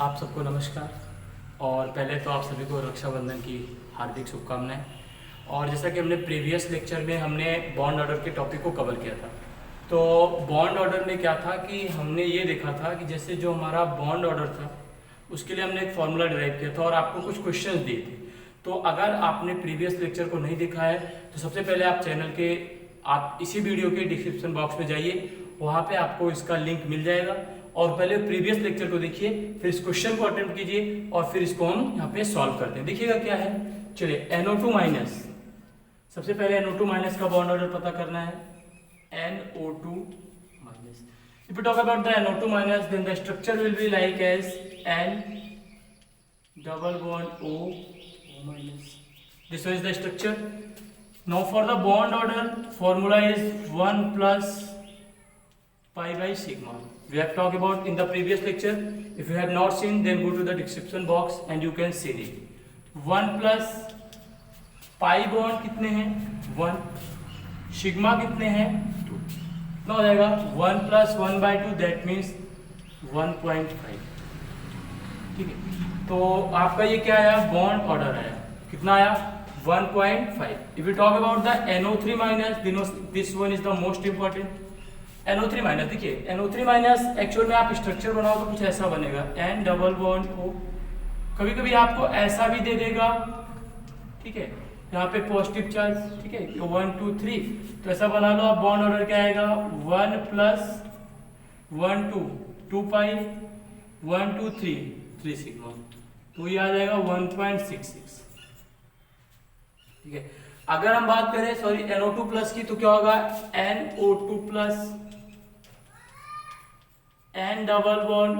आप सबको नमस्कार। और पहले तो आप सभी को रक्षाबंधन की हार्दिक शुभकामनाएं। और जैसा कि हमने प्रीवियस लेक्चर में हमने बॉन्ड ऑर्डर के टॉपिक को कवर किया था, तो बॉन्ड ऑर्डर में क्या था कि हमने ये देखा था कि जैसे जो हमारा बॉन्ड ऑर्डर था उसके लिए हमने एक फॉर्मूला डिराइव किया था और आपको कुछ क्वेश्चंस दिए थे। तो अगर आपने प्रीवियस लेक्चर को नहीं देखा है तो सबसे पहले आप चैनल के आप इसी वीडियो के डिस्क्रिप्शन बॉक्स में जाइए, वहाँ पे आपको इसका लिंक मिल जाएगा और पहले प्रीवियस लेक्चर को देखिए, फिर इस क्वेश्चन को अटेम्प्ट कीजिए और फिर इसको हम यहाँ पे सॉल्व करते हैं। देखिएगा क्या है। चलिए NO2 माइनस, सबसे पहले NO2 माइनस का बॉन्ड ऑर्डर पता करना है। NO2 minus, if we talk about the NO2 minus, then the structure will be like as N double bond O minus. This is the structure. Now for the bond order, formula is 1 plus pi by sigma. We have talked about in the previous lecture. If you have not seen, then go to the description box and you can see it. 1 plus pi bond कितने हैं 1, sigma कितने हैं 2, कितना हो जाएगा 1 plus 1 by 2, that means 1.5। ठीक है, तो आपका ये क्या आया, बॉन्ड ऑर्डर आया, कितना आया 1.5। If we talk about the NO3 minus, this one is the most important। NO3 minus, देखिए NO3 माइनस एक्चुअल में आप स्ट्रक्चर बनाओ तो कुछ ऐसा बनेगा, N डबल बॉन्ड O। कभी कभी आपको ऐसा भी दे देगा, ठीक है, यहाँ पे पॉजिटिव चार्ज, ठीक है, 1 2 3, तो ऐसा बना लो आप। बॉन्ड ऑर्डर क्या आएगा 1 प्लस 1 2 2 पाई 1 2 3 सिग्मा, तो ये आ जाएगा 1.66। ठीक है, अगर हम बात करें सॉरी NO2 प्लस की, तो क्या होगा NO2 plus N double bond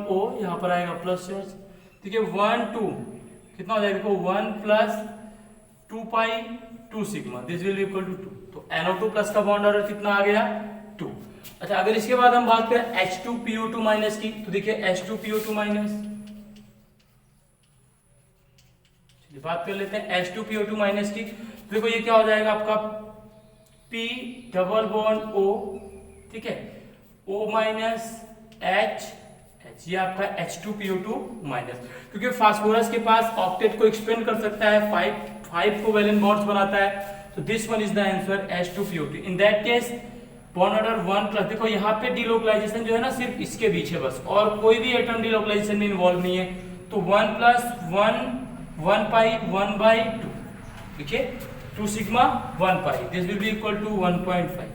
O, यहाँ पर आएगा प्लस चार्ज। ठीक है, 1 2 कितना हो जाएगा, देखो 1 plus 2 pi 2 sigma, this will equal to 2। तो NO2 प्लस का बॉन्ड ऑर्डर कितना आ गया 2। अच्छा, अगर इसके बाद हम बात करें H2PO2 माइनस की, तो देखिए H2PO2 माइनस, बात कर लेते हैं H2PO2 माइनस की। तो देखो ये क्या हो जाएगा आपका P डबल बॉन्ड O, ठीक है, O माइनस H, ये आपका H2PO2 माइनस, क्योंकि फास्फोरस के पास ऑक्टेट को एक्सपेंड कर सकता है, 5 कोवैलेंट बॉन्ड्स बनाता है, तो this one is the answer H2PO2। In that case bond order 1 plus, देखो यहाँ पे डिलोकलाइजेशन जो है ना सिर्फ इसके बीच है बस, और कोई भी एटम डिलोकलाइजेशन में इन्वॉल्व नहीं है, तो 1 प्लस 1 पाई 1 बाई 2, देखिए 2 sigma 1 pi, this will be equal to 1.5,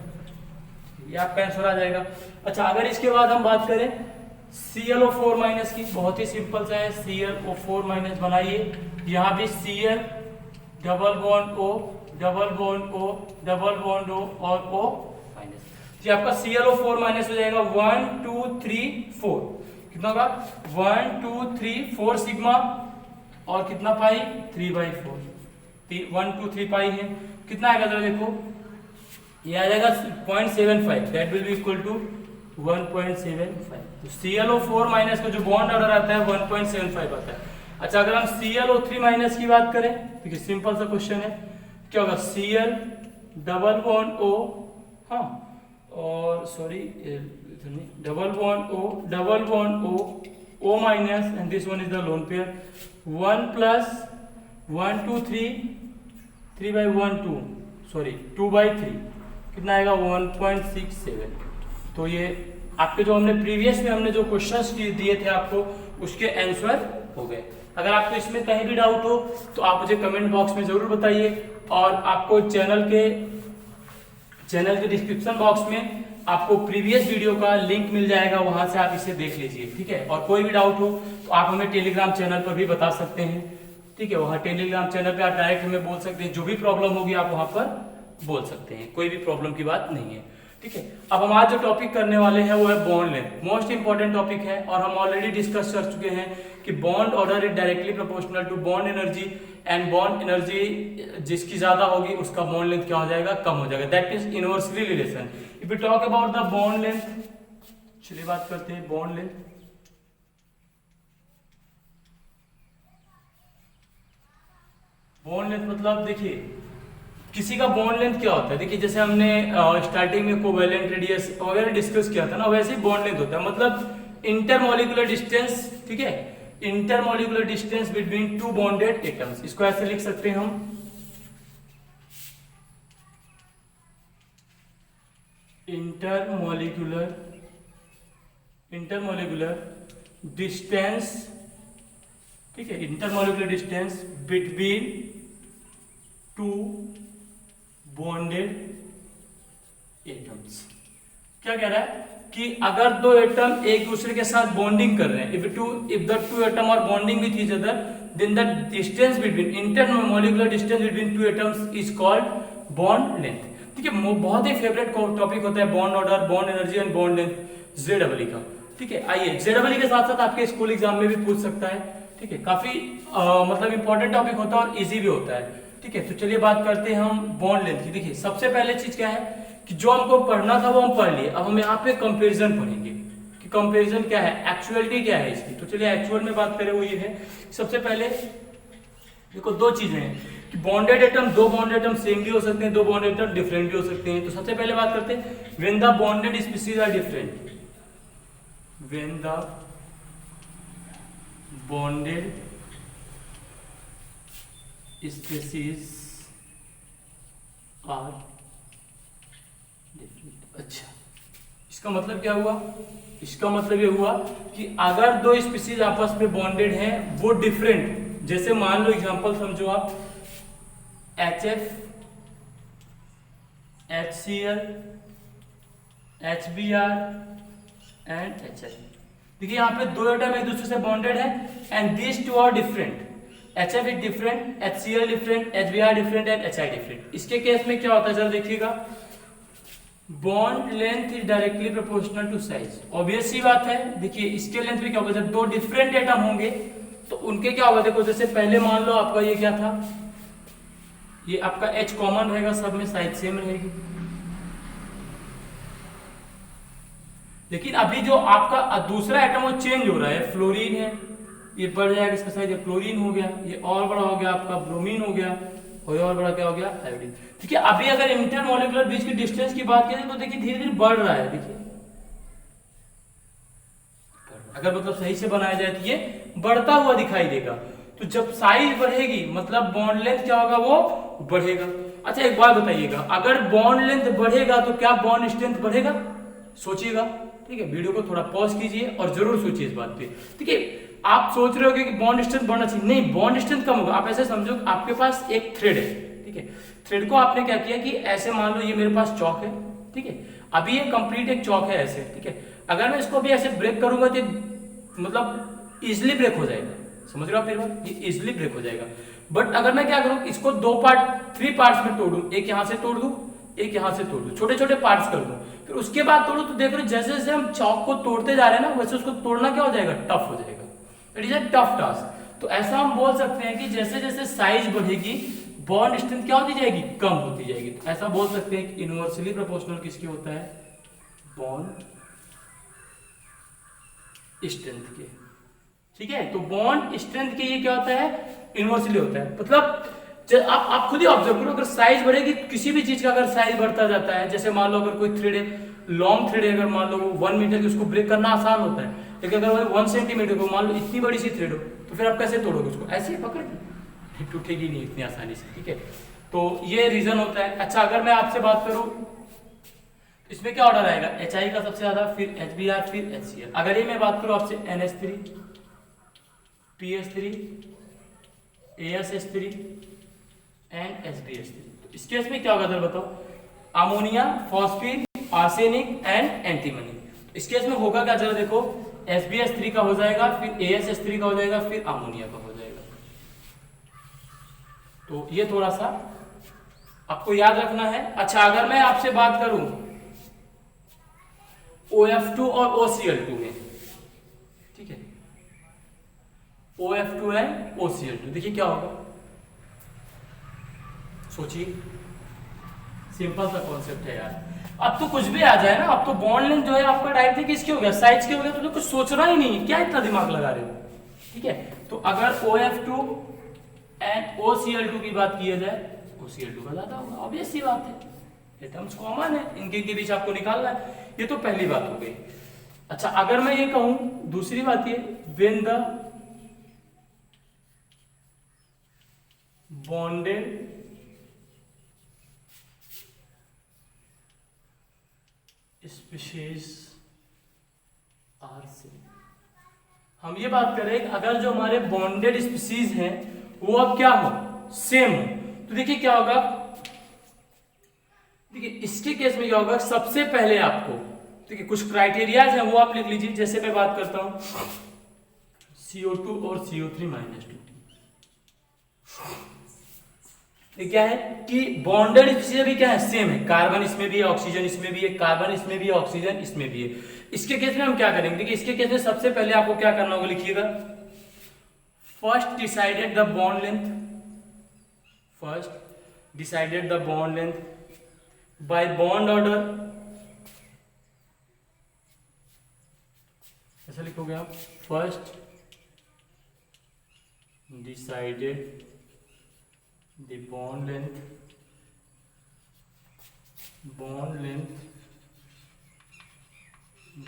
ये आपका आंसर आ जाएगा। अच्छा, अगर इसके बाद हम बात करें ClO4 माइनस की, बहुत ही सिंपल सा है, ClO4 माइनस बनाइए, यहाँ भी Cl double bond O double bond O double bond O और O माइनस, ये आपका ClO4 माइनस हो जाएगा 1 2 3 4, कितना होगा 1 2 3 4 सिग्मा और कितना पाई 3/4, 1 2 3 पाई है, कितना आएगा जरा देखो, ये आ जाएगा 0.75, that will be equal to 1.75। तो ClO4 माइनस का जो बॉन्ड ऑर्डर आता है 1.75 आता है। अच्छा, अगर हम ClO3 माइनस की बात करें, देखिए सिंपल सा क्वेश्चन है, क्या होगा Cl डबल बॉन्ड O, हाँ, और sorry double bond O minus, and this one is the lone pair, 1 plus 1 2 3/1 2, sorry 2/3, कितना आएगा 1.67। तो ये आपके जो हमने प्रीवियस में हमने जो क्वेश्चंस दिए थे आपको, उसके आंसर हो गए। अगर आपको इसमें कहीं भी डाउट हो तो आप मुझे कमेंट बॉक्स में जरूर बताइए, और आपको चैनल के डिस्क्रिप्शन बॉक्स में आपको प्रीवियस वीडियो का लिंक मिल जाएगा, वहां से आप इसे देख लीजिए। ठीक है, और कोई भी डाउट हो तो आप हमें टेलीग्राम चैनल पर भी बता सकते हैं। ठीक है, वहाँ टेलीग्राम चैनल पे आप डायरेक्ट हमें बोल सकते हैं, जो भी प्रॉब्लम होगी आप वहाँ पर बोल सकते हैं, कोई भी प्रॉब्लम की बात नहीं है। ठीक है, अब हम आज जो टॉपिक करने वाले हैं वो है bond length, most important topic है, और हम ऑलरेडी डिस्कस कर चुके हैं कि bond order is directly proportional to bond energy, and bond energy जिसकी ज्यादा होगी उसका बॉन्ड लेंथ क्या हो जाएगा, कम हो जाएगा, that is inversely relation. If you talk about the bond length, चलिए बात करते हैं बॉन्ड लेंथ। बॉन्ड लेंथ मतलब देखिए किसी का बॉन्ड लेंथ क्या होता है, देखिए जैसे हमने स्टार्टिंग में कोवैलेंट रेडियस वगैरह डिस्कस किया था ना, वैसे ही बॉन्ड लेंथ होता है। मतलब इंटरमोलिकुलर डिस्टेंस, ठीक है, intermolecular distance between to bonded atoms, इसको ऐसे लिख सकते हैं हम, इंटरमोलिकुलर डिस्टेंस, ठीक है, intermolecular distance between to bonded atoms. क्या कह रहा है कि अगर दो एटम एक दूसरे के साथ बॉन्डिंग कर रहे हैं, if the two atom are bonding with each other, then the distance between, intermolecular distance between two atoms is called bond length. ठीक है, बहुत ही फेवरेट टॉपिक होता है bond order, bond energy and bond length, J W का। ठीक है, आइए जेडब्ल्यू के साथ साथ आपके स्कूल एग्जाम में भी पूछ सकता है। ठीक है, काफी मतलब इंपॉर्टेंट टॉपिक होता है और इजी भी होता है। ठीक है, तो चलिए बात करते हैं हम बॉन्ड लेंथ की। देखिए सबसे पहले चीज क्या है कि जो हमको पढ़ना था वो हम पढ़ लिए, अब हम यहाँ पे कंपैरिजन पढ़ेंगे कि कंपैरिजन क्या है, एक्चुअलिटी क्या है इसकी। तो चलिए एक्चुअल में बात करें, वो ये है, सबसे पहले देखो दो चीजें हैं कि बॉन्डेड एटम, दो बॉन्डेड एटम सेम भी हो सकते हैं, दो बॉन्डेड एटम डिफरेंट भी हो सकते हैं। तो सबसे पहले बात करते हैं when the bonded species are different, when the bonded species are different. अच्छा, इसका मतलब क्या हुआ, इसका मतलब ये हुआ कि अगर दो स्पीशीज आपस में बॉन्डेड हैं वो डिफरेंट, जैसे मान लो एग्जांपल समझो आप HF, HCl, HBr and HI। देखिए यहाँ पे दो एटम एक दूसरे से बॉन्डेड है and this two are different, HF is different, HCl different, HBr different and HI different. इसके केस में क्या होता है जरा देखिएगा, bond length is directly proportional to size. Obvious सी बात है, देखिए इसके लेंथ में क्या होगा, जब दो डिफरेंट एटम होंगे तो उनके क्या होगा, देखो जैसे पहले मान लो आपका ये क्या था, ये आपका H कॉमन रहेगा, सब में साइज सेम रहेगी। लेकिन अभी जो आपका दूसरा एटम वो चेंज हो रहा है, फ्लोरीन है, ये बढ़ जाएगा इसका साइज, क्लोरीन हो गया, ये और बड़ा हो गया आपका ब्रोमीन हो गया, और ये और बड़ा क्या हो गया, आयोडीन। ठीक है, अभी अगर इंटरमोलिकुलर बीच की डिस्टेंस की बात करें तो देखिए धीरे धीरे बढ़ रहा है। देखिए अगर मतलब सही से बनाया जाए तो ये बढ़ता हुआ दिखाई देगा। तो जब साइज बढ़ेगी मतलब बॉन्ड लेंथ क्या होगा, वो बढ़ेगा। अच्छा एक बात बताइएगा, अगर बॉन्ड लेंथ बढ़ेगा तो क्या बॉन्ड स्ट्रेंथ बढ़ेगा, सोचिएगा। ठीक है, वीडियो को थोड़ा पॉज कीजिए और जरूर सोचिए इस बात पे। ठीक है, आप सोच रहे होगे कि बॉन्ड स्ट्रेंथ बढ़ना चाहिए, नहीं बॉन्ड स्ट्रेंथ कम होगा। आप ऐसे समझो आपके पास एक थ्रेड है, ठीक है, थ्रेड को आपने क्या किया कि ऐसे मान लो ये मेरे पास चौक है, ठीक है, अभी ये कंप्लीट एक चौक है ऐसे, ठीक है, अगर मैं इसको भी ऐसे ब्रेक करूंगा तो मतलब इजिली ब्रेक हो जाएगा, समझ रहे हो आप मेरी बात, ये इजिली ब्रेक हो जाएगा। बट अगर मैं क्या करूं, इसको दो पार्ट, थ्री पार्ट्स में तोड़ूं, एक यहां से तोड़ दूं, एक यहां से तोड़ दूं, छोटे छोटे पार्ट्स कर दूं, फिर उसके बाद तोड़ूं, तो देख रहे हो जैसे जैसे हम चौक को तोड़ते जा रहे हैं ना, वैसे उसको तोड़ना क्या हो जाएगा, टफ हो जाएगा। It is a tough task. तो ऐसा हम बोल सकते हैं कि जैसे जैसे साइज बढ़ेगी बॉन्ड स्ट्रेंथ क्या होती जाएगी, कम होती जाएगी। तो ऐसा बोल सकते हैं कि इनवर्सली प्रोपोर्शनल किसके होता है, बॉन्ड स्ट्रेंथ के। ठीक है, तो बॉन्ड स्ट्रेंथ के ये क्या होता है, इनवर्सली होता है। मतलब आप खुद ही ऑब्जर्व करो, अगर साइज बढ़ेगी किसी भी चीज का, अगर साइज बढ़ता जाता है, जैसे मान लो अगर कोई थ्रेड है, लॉन्ग थ्रेड है, अगर मान लो 1 मीटर की, उसको ब्रेक करना आसान होता है, लेकिन अगर 1 सेंटीमीटर को मान लो इतनी बड़ी सी थ्रेड हो, तो फिर आप कैसे तोड़ोगे उसको, ऐसे ही पकड़ के, टूटेगी नहीं इतनी आसानी से। ठीक है, तो ये रीजन होता है। अच्छा अगर मैं आपसे बात करूं इसमें क्या ऑर्डर आएगा, HI का सबसे ज्यादा, फिर HBr, फिर HCl। अगर ये मैं बात करूं आपसे NH3, PH3, ASH3 and SbH3, तो इस केस में क्या होगा जरा बताओ, ammonia, phosphine, arsenic and antimony. इस केस में होगा क्या जरा देखो, SbH3 का हो जाएगा, फिर ASH3 का हो जाएगा, फिर अमोनिया का हो जाएगा। तो ये थोड़ा सा आपको याद रखना है। अच्छा अगर मैं आपसे बात करूं OF2 और OCl2 में, ठीक है, OF2 एंड OCl2, देखिए क्या होगा, सोचिए, सिंपल सा कॉन्सेप्ट है यार। अब तो कुछ भी आ जाए ना, अब तो बॉन्ड लेंथ जो है आपका डायरेक्टली किसके हो गया, साइज के हो गया, तो कुछ सोचना ही नहीं, क्या इतना दिमाग लगा रहे हो। ठीक है, तो अगर OF2 एंड OCl2 की बात की जाए, OCl2 का ज्यादा होगा, ऑब्वियस सी बात है, एटम्स कॉमन है, इनके बीच आपको निकालना है। ये तो पहली बात हो गई। अच्छा, अगर मैं ये कहूं, दूसरी बात ये, when the bonded species are same. हम ये बात कर रहे हैं अगर जो हमारे बॉन्डेड स्पीशीज हैं वो अब क्या हो, सेम हो, तो देखिए क्या होगा, देखिए इसके केस में क्या होगा, सबसे पहले आपको देखिए कुछ क्राइटेरियाज हैं वो आप लिख लीजिए। जैसे मैं बात करता हूं CO2 और CO3 माइनस 2, ये क्या है कि बॉन्डेड स्पीशीज भी क्या है, सेम है, कार्बन इसमें भी है, ऑक्सीजन इसमें भी है, कार्बन इसमें भी है, ऑक्सीजन इसमें भी है। इसके केस में हम क्या करेंगे, देखिए इसके केस में सबसे पहले आपको क्या करना होगा, लिखिएगा, first decided the bond length, first decided the bond length bye bond order, ऐसा लिखोगे आप, first decided the bond length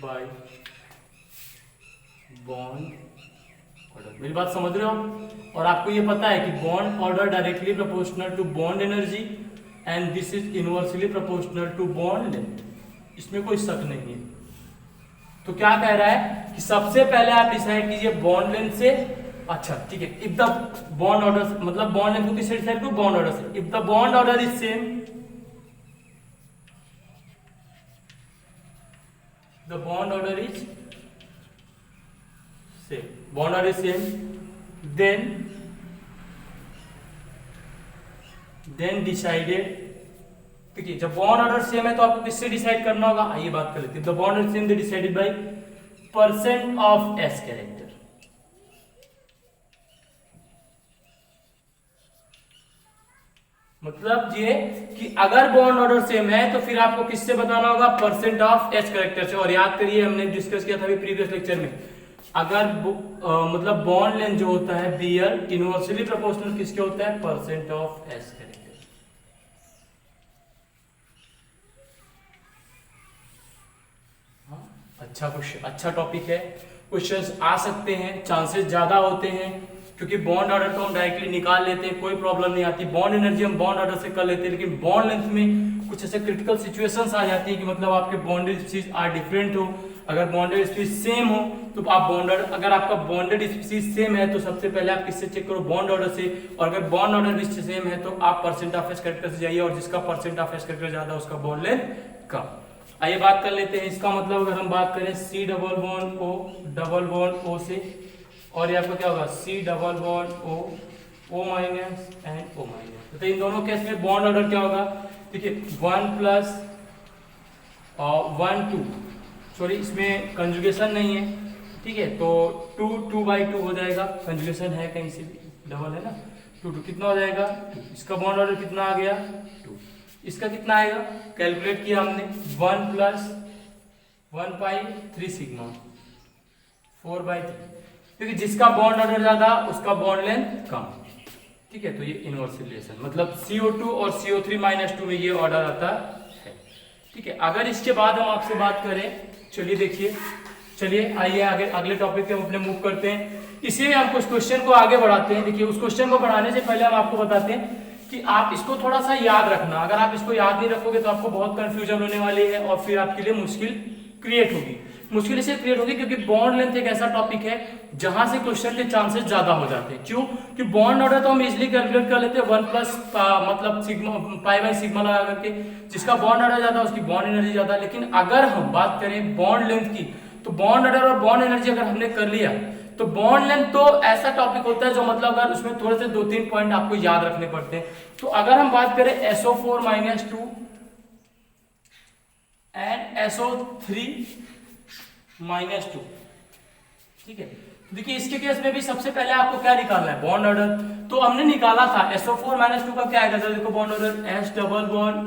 by bond order। मेरी बात समझ रहे हो आप? और आपको ये पता है कि bond order directly proportional to bond energy and this is inversely proportional to bond length, इसमें कोई शक नहीं है। तो क्या कह रहा है कि सबसे पहले आप डिसाइड कीजिए बॉन्ड लेंथ से, अच्छा ठीक है, इफ द बॉन्ड ऑर्डर, मतलब बॉन्ड लेंथ को किससे डिसाइड करो, बॉन्ड ऑर्डर से। If the bond order is same, the bond order is same, bond order is same, then decided, ठीक है, जब बॉन्ड ऑर्डर सेम है तो आपको किससे डिसाइड करना होगा, आइए बात कर लेते हैं। The bond order same, they decided by percent of S character. मतलब ये कि अगर बॉन्ड ऑर्डर सेम है तो फिर आपको किससे बताना होगा, परसेंट ऑफ एच कैरेक्टर से। और याद करिए हमने डिस्कस किया था अभी प्रीवियस लेक्चर में, अगर मतलब बॉन्ड लेंथ जो होता है बीयर इनवर्सली प्रोपोर्शनल किसके होता है, परसेंट ऑफ एच कैरेक्टर। अच्छा क्वेश्चन, अच्छा टॉपिक है, क्वेश्चंस आ सकते हैं, चांसेस ज्यादा होते हैं, क्योंकि बॉन्ड ऑर्डर तो हम डायरेक्टली निकाल लेते हैं, कोई प्रॉब्लम नहीं आती। बॉन्ड एनर्जी हम बॉन्ड ऑर्डर से कर लेते हैं, लेकिन बॉन्ड लेंथ में कुछ ऐसे क्रिटिकल सिचुएशंस आ जाती है कि मतलब आपके बॉन्डेड स्पीशीज आर डिफरेंट हो। अगर बॉन्डेड स्पीशीज सेम हो तो आप बॉन्ड ऑर्डर, अगर आपका बॉन्डेड स्पीशीज सेम है तो सबसे पहले आप किससे चेक करो, बॉन्ड ऑर्डर से। और अगर बॉन्ड ऑर्डर भी सेम है तो आप परसेंट ऑफ एच कैरेक्टर से जाइए, और जिसका परसेंट ऑफ एच कैरेक्टर ज्यादा उसका बॉन्ड लेंथ कम। आइए बात कर लेते हैं इसका मतलब, अगर हम बात करें C डबल बॉन्ड O से, और ये आपका क्या होगा C double bond O minus and O minus. तो इन दोनों केस में बॉन्ड ऑर्डर क्या होगा, देखिए 1 प्लस 1 2, सॉरी इसमें कंजुगेशन नहीं है, ठीक है, तो 2/2 हो जाएगा, कंजुगेशन है कहीं से भी, डबल है ना, 2 कितना हो जाएगा 2। इसका बॉन्ड ऑर्डर कितना आ गया 2, इसका कितना आएगा, कैलकुलेट किया हमने, 1 प्लस 1 पाई 3 सिग्मा 4/3, क्योंकि जिसका बॉन्ड ऑर्डर ज्यादा उसका बॉन्ड लेंथ कम, ठीक है। तो ये इनवर्स रिलेशन, मतलब CO2 और CO3 माइनस 2 में ये ऑर्डर आता है, ठीक है। अगर इसके बाद हम आपसे बात करें, चलिए देखिए, चलिए आइए आगे अगले टॉपिक पे हम अपने मूव करते हैं। इसी में हम कुछ क्वेश्चन को आगे बढ़ाते हैं। देखिए उस क्वेश्चन को बढ़ाने से पहले हम आपको बताते हैं कि आप इसको थोड़ा सा याद रखना। अगर आप इसको याद नहीं रखोगे तो आपको बहुत कंफ्यूजन होने वाली है और फिर आपके लिए मुश्किल क्रिएट होगी। मुश्किल इसलिए क्रिएट होगी क्योंकि बॉन्ड लेंथ एक ऐसा टॉपिक है जहां से क्वेश्चन के चांसेस ज्यादा हो जाते हैं। क्यों कि बॉन्ड ऑर्डर तो हम इजीली कैलकुलेट कर लेते हैं 1 प्लस मतलब सिग्मा पाई बाई सिग्मा लगा करके, जिसका बॉन्ड ऑर्डर ज्यादा उसकी बॉन्ड एनर्जी ज्यादा। लेकिन अगर हम बात करें बॉन्ड लेंथ की तो बॉन्ड ऑर्डर और बॉन्ड एनर्जी अगर हमने कर लिया तो बॉन्ड लेंथ तो ऐसा टॉपिक होता है जो मतलब अगर उसमें थोड़े से 2-3 पॉइंट आपको याद रखने पड़ते हैं। तो अगर हम बात करें SO4 minus 2 and SO3 minus 2, ठीक है। देखिए इसके केस में भी सबसे पहले आपको क्या निकालना है, बॉन्ड ऑर्डर। तो हमने निकाला था SO4 माइनस 2 का क्या आएगा, जरा देखो bond order S double bond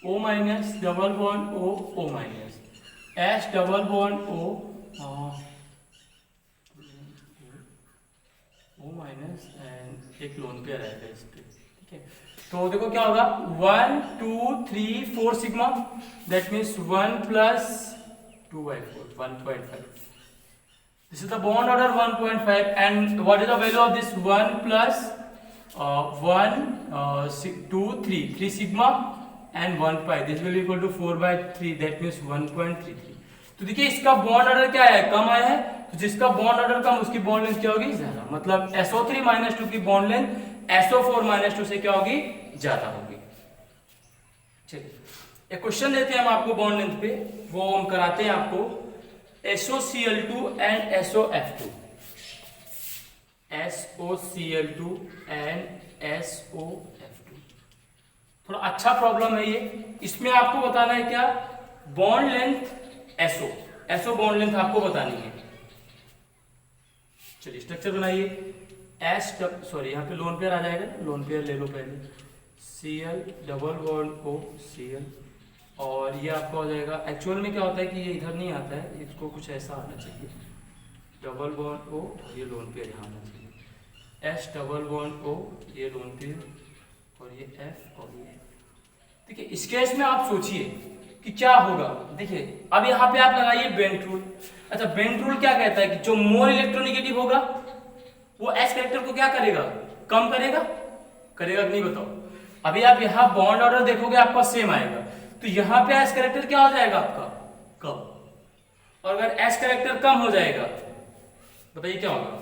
O minus double bond O minus S double bond O minus and एक लोन पेयर आएगा इस पे, ठीक है। तो देखो क्या होगा 1 2 3 4 sigma, that means 1 plus 2/4 1.5. This is the bond order 1.5, and what is the value of this 1 plus 2 3 sigma and 1 pi. This will equal to 4/3, that means 1.33. तो देखिए इसका बॉन्ड ऑर्डर क्या है, कम आया है, तो जिसका बॉन्ड ऑर्डर कम उसकी बॉन्ड लेंथ क्या होगी, ज्यादा। मतलब SO3 - 2 की बॉन्ड लेंथ SO4 - 2 से क्या होगी, ज्यादा होगी। चलिए एक क्वेश्चन देते हैं हम आपको बॉन्ड लेंथ पे, वो हम कराते हैं आपको। SOCl2 and SOF2, SOCl2 and SOF2, थोड़ा अच्छा प्रॉब्लम है ये। इसमें आपको बताना है क्या, bond length SO bond length आपको बतानी है। चलिए स्ट्रक्चर बनाइए। सॉरी यहाँ पे लोन पेयर आ जाएगा, लोन पेयर ले लो पहले। Cl double bond O Cl, और ये आपका हो जाएगा। एक्चुअल में क्या होता है कि ये इधर नहीं आता है, इसको कुछ ऐसा आना चाहिए, डबल बॉन्ड O और ये लोन पेयर यहाँ आना चाहिए। S डबल बॉन्ड O, ये लोन पेयर, और ये F और ये। देखिए इस केस में आप सोचिए कि क्या होगा। देखिए अब यहाँ पे आप लगाइए बेंट रूल। अच्छा बेंट रूल क्या कहता है कि जो मोर इलेक्ट्रोनेगेटिव होगा वो S कैरेक्टर को क्या करेगा, कम करेगा, करेगा कि नहीं बताओ। अभी आप यहाँ बॉन्ड ऑर्डर देखोगे आपका सेम आएगा, तो यहाँ पे S कैरेक्टर क्या हो जाएगा आपका, कम। और अगर S कैरेक्टर कम हो जाएगा बताइए क्या होगा।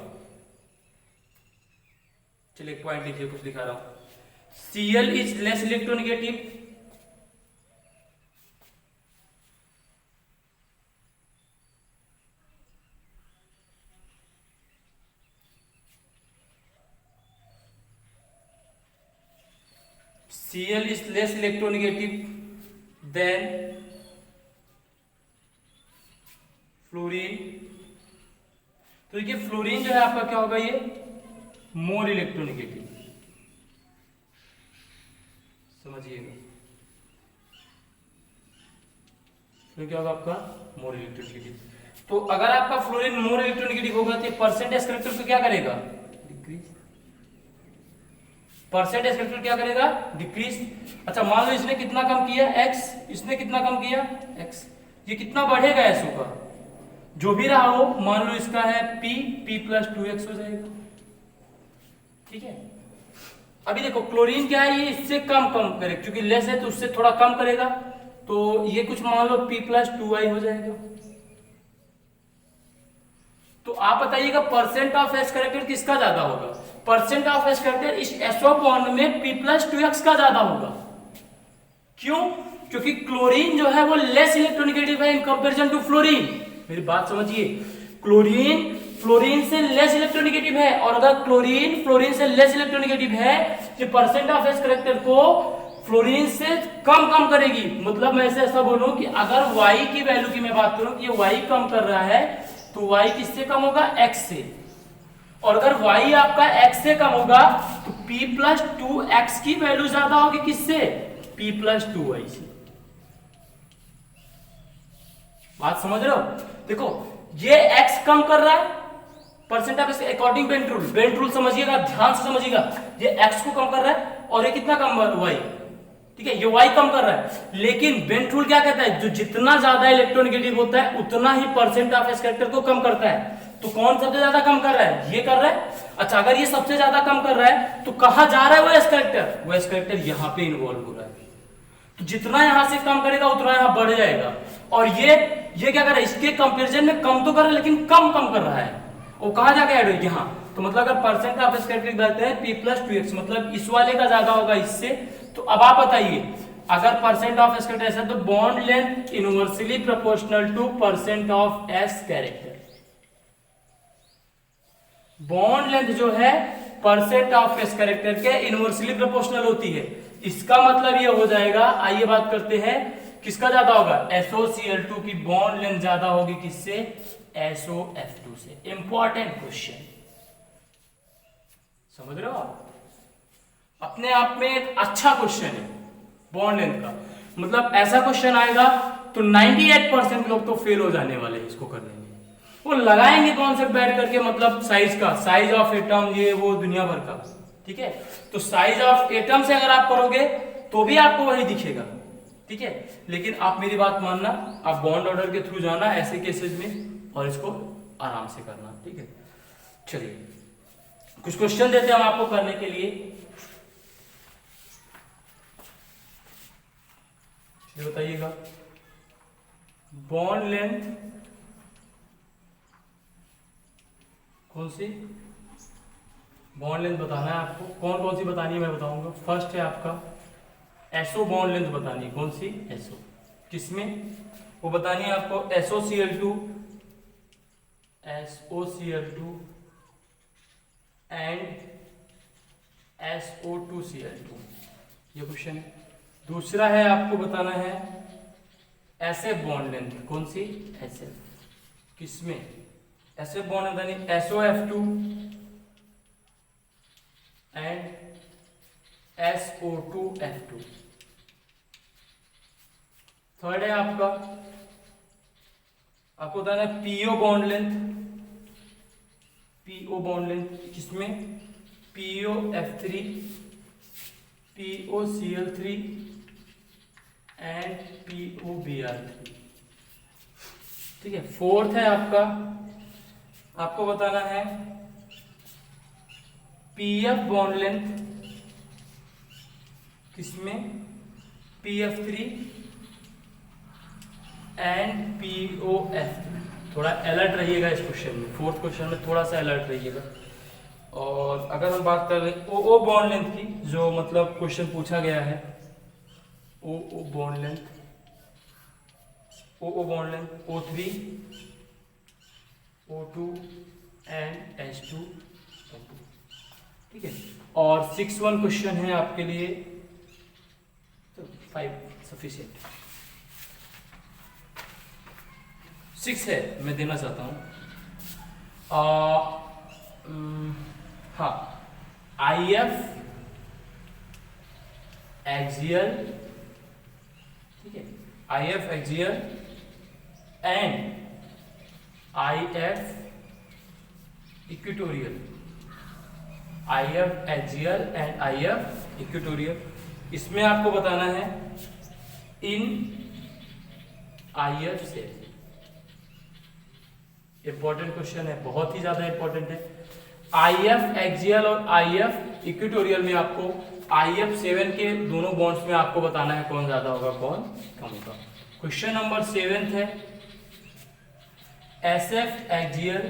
चलिए एक पॉइंट लिखिए, कुछ दिखा रहा हूं। Cl is less electronegative, Cl is less electronegative than fluorine. तो देखिए फ्लोरीन जो है आपका क्या होगा, ये मोर इलेक्ट्रोनेगेटिव, समझिएगा। तो क्या होगा आपका मोर इलेक्ट्रोनेगेटिव। तो अगर आपका फ्लोरीन मोर इलेक्ट्रोनेगेटिव होगा तो परसेंटेज कैरेक्टर को क्या करेगा, डिक्रीज। परसेंटेज कैरेक्टर क्या करेगा, डिक्रीज। अच्छा मान लो इसने कितना कम किया x, इसने कितना कम किया x, ये कितना बढ़ेगा SO का, जो भी रहा हो। मान लो इसका है P + 2x हो जाएगा, ठीक है। अभी देखो क्लोरीन क्या है, ये इससे कम करेगा, क्योंकि लेस है तो उससे थोड़ा कम करेगा, तो ये कुछ मान लो P + 2y हो जाएगा। तो आप बताइएगा परसेंट ऑफ S कैरेक्टर किसका ज्यादा होगा। परसेंट ऑफ S कैरेक्टर इस SO बॉन्ड में P + 2x का ज्यादा होगा। क्यों, क्योंकि क्लोरीन जो है वो लेस इलेक्ट्रोनेगेटिव है इन कंपैरिजन टू फ्लोरीन। मेरी बात समझिए, क्लोरीन फ्लोरीन से लेस इलेक्ट्रोनेगेटिव है, और अगर क्लोरीन फ्लोरीन से लेस इलेक्ट्रोनेगेटिव है तो परसेंट ऑफ S कैरेक्टर को फ्लोरीन से कम करेगी। मतलब मैं ऐसा बोलूं कि अगर Y की वैल्यू की मैं बात करूं कि ये Y कम कर रहा है, तो Y किससे कम होगा, X से। और अगर Y आपका X से कम होगा तो P + 2x की वैल्यू ज्यादा होगी, किससे, P + 2y से। बात समझ रहे हो। देखो ये X कम कर रहा है, percent of according bent rule समझिएगा, ध्यान से समझिएगा। ये X को कम कर रहा है और ये कितना कम Y, ठीक है, ये Y कम कर रहा है। लेकिन बेंट रूल क्या कहता है, जो जितना ज्यादा इलेक्ट्रोनेगेटिव होता है उतना ही परसेंट ऑफ S कैरेक्टर को कम करता है। तो कौन सबसे ज्यादा कम कर रहा है, ये कर रहा है। अच्छा अगर ये सबसे ज्यादा कम कर रहा है तो कहां जा रहा है वो S कैरेक्टर, वो S कैरेक्टर यहां पे इन्वॉल्व हो रहा है। तो जितना यहां से कम करेगा उतना यहां बढ़ जाएगा। और ये क्या कर रहा है, इसके कंपैरिजन में कम तो कर रहा है लेकिन कम कर रहा है। वो कहां जाके ऐड हो, यहां। तो मतलब अगर परसेंट ऑफ S कैरेक्टर कहते हैं P + 2x, मतलब इस वाले का ज्यादा होगा इससे। तो अब आप बताइए, अगर परसेंट ऑफ S कैरेक्टर ऐसा तो bond length inversely proportional two percent of S character. Bond length जो है परसेंट ऑफ S कैरेक्टर के इनवर्सली प्रोपोर्शनल होती है। इसका मतलब ये हो जाएगा, आइए बात करते हैं किसका ज्यादा होगा, SOCl2 की बॉन्ड लेंथ ज्यादा होगी किससे, SOF2 से। इंपॉर्टेंट क्वेश्चन, समझ रहे हो आप। अपने आप में एक अच्छा क्वेश्चन है बॉन्ड लेंथ का। मतलब ऐसा क्वेश्चन आएगा तो 98% लोग तो फेल हो जाने वाले हैं इसको करने में। वो लगाएंगे कॉन्सेप्ट बैठ करके, मतलब साइज का, साइज ऑफ एटम, ये वो दुनिया भर का, ठीक है। तो साइज ऑफ एटम से अगर आप करोगे तो भी आपको वही दिखेगा, ठीक है। लेकिन आप मेरी बात मानना, आप बॉन्ड ऑर्डर के थ्रू जाना ऐसे केसेस में और इसको आराम से करना, ठीक है। चलिए कुछ क्वेश्चन देते हैं हम आपको करने के लिए। ये बताइएगा, बॉन्ड लेंथ कौन सी, बॉन्ड लेंथ बताना है आपको। कौन कौन सी बतानी है मैं बताऊंगा। फर्स्ट है आपका एसओ बॉन्ड लेंथ बतानी है। कौन सी, एसओ। किसमें वो बतानी है आपको, SOCl2 एंड SO2Cl2, ये क्वेश्चन है। दूसरा है आपको बताना है SF बॉन्ड लेंथ। कौन सी, SF। किसमें, SF बॉन्ड बतानी SOF2 एंड SO2F2। थर्ड है आपको बताना है PO bond length. PO bond length किसमें, POF3 POCl3 एंड POBr3, ठीक है। फोर्थ है आपको बताना है PF बॉन्ड लेंथ। किसमें, PF3 एंड POF3। थोड़ा अलर्ट रहिएगा इस क्वेश्चन में, फोर्थ क्वेश्चन में थोड़ा सा अलर्ट रहिएगा। और अगर हम बात कर लें OO बॉन्ड लेंथ की, जो मतलब क्वेश्चन पूछा गया है, OO bond length, O3 O2 and H2, ठीक है। और 6th क्वेश्चन है आपके लिए, तो 5 सफिशिएंट। 6 है, मैं देना चाहता हूँ। हाँ, IF एक्सियल, ठीक है, IF axial and IF equatorial. IF axial and IF equatorial, इसमें आपको बताना है इन IF से। इंपॉर्टेंट क्वेश्चन है, बहुत ही ज्यादा इंपॉर्टेंट है। IF एक्सियल और IF इक्वेटोरियल में आपको IF7 के दोनों बॉन्ड्स में आपको बताना है कौन ज्यादा होगा कौन कम होगा। क्वेश्चन नंबर 7 है SF एक्सियल,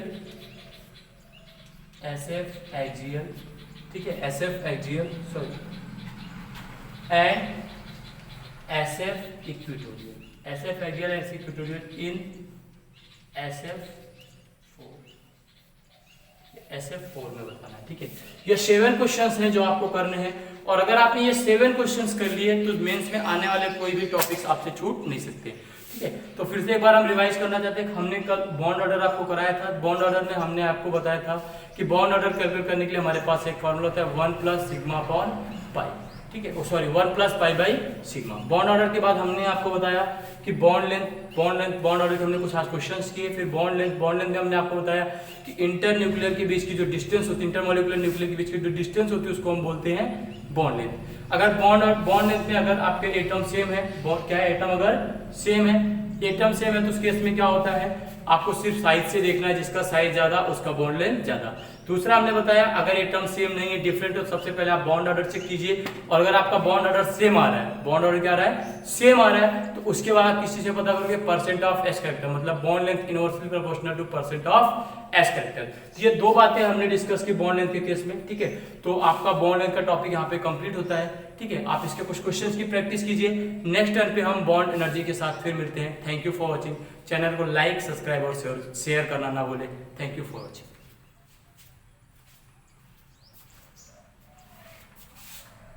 ठीक है, SF axial sorry and SF equatorial. SF axial and equatorial in SF4 में बताना है, ठीक है। ये 7 क्वेश्चंस हैं जो आपको करने हैं, और अगर आपने ये 7 क्वेश्चंस कर लिए तो मेंस में आने वाले कोई भी टॉपिक्स आपसे छूट नहीं सकते, ठीक है। तो फिर से एक बार हम रिवाइज करना चाहते हैं। हमने कल बॉन्ड ऑर्डर आपको कराया था। बॉन्ड ऑर्डर में हमने आपको बताया था कि बॉन्ड ऑर्डर कैलकुलेट करने के लिए हमारे पास एक फॉर्मूला होता है 1 + σ/π, ठीक है, 1 + π/σ। बॉन्ड ऑर्डर के बाद हमने आपको बताया कि बॉन्ड लेंथ ऑर्डर के हमने कुछ आज क्वेश्चंस किए। फिर बॉन्ड लेंथ में हमने आपको बताया कि इंटर न्यूक्लियर के बीच की जो डिस्टेंस होती है, इंटरमॉलिक्यूलर न्यूक्लियर के बीच की जो डिस्टेंस होती है उसको हम बोलते हैं बॉन्ड लेंथ। अगर बॉन्ड लेंथ में अगर आपके एटम सेम है, क्या है, एटम अगर सेम है तो उस केस में क्या होता है, आपको सिर्फ साइज से देखना है, जिसका साइज ज्यादा उसका बॉन्ड लेंथ ज्यादा। दूसरा हमने बताया अगर एटम सेम नहीं है, डिफरेंट, तो सबसे पहले आप बॉन्ड ऑर्डर चेक कीजिए, और अगर आपका बॉन्ड ऑर्डर सेम आ रहा है, बॉन्ड ऑर्डर क्या आ रहा है, सेम आ रहा है, तो उसके बाद किसी से पता करोगे परसेंट ऑफ एस कैरेक्टर, मतलब bond length inversely proportional two percent of S character. ये दो बातें हमने डिस्कस की बॉन्ड लेंथ के केस में, ठीक है। तो आपका बॉन्ड लेंथ का टॉपिक यहाँ पे कंप्लीट होता है, ठीक है। आप इसके कुछ क्वेश्चंस की प्रैक्टिस कीजिए। नेक्स्ट टर्न पे हम बॉन्ड एनर्जी के साथ फिर मिलते हैं। Thank you for watching. Channel को लाइक, सब्सक्राइब और शेयर करना ना भूले। Thank you for watching.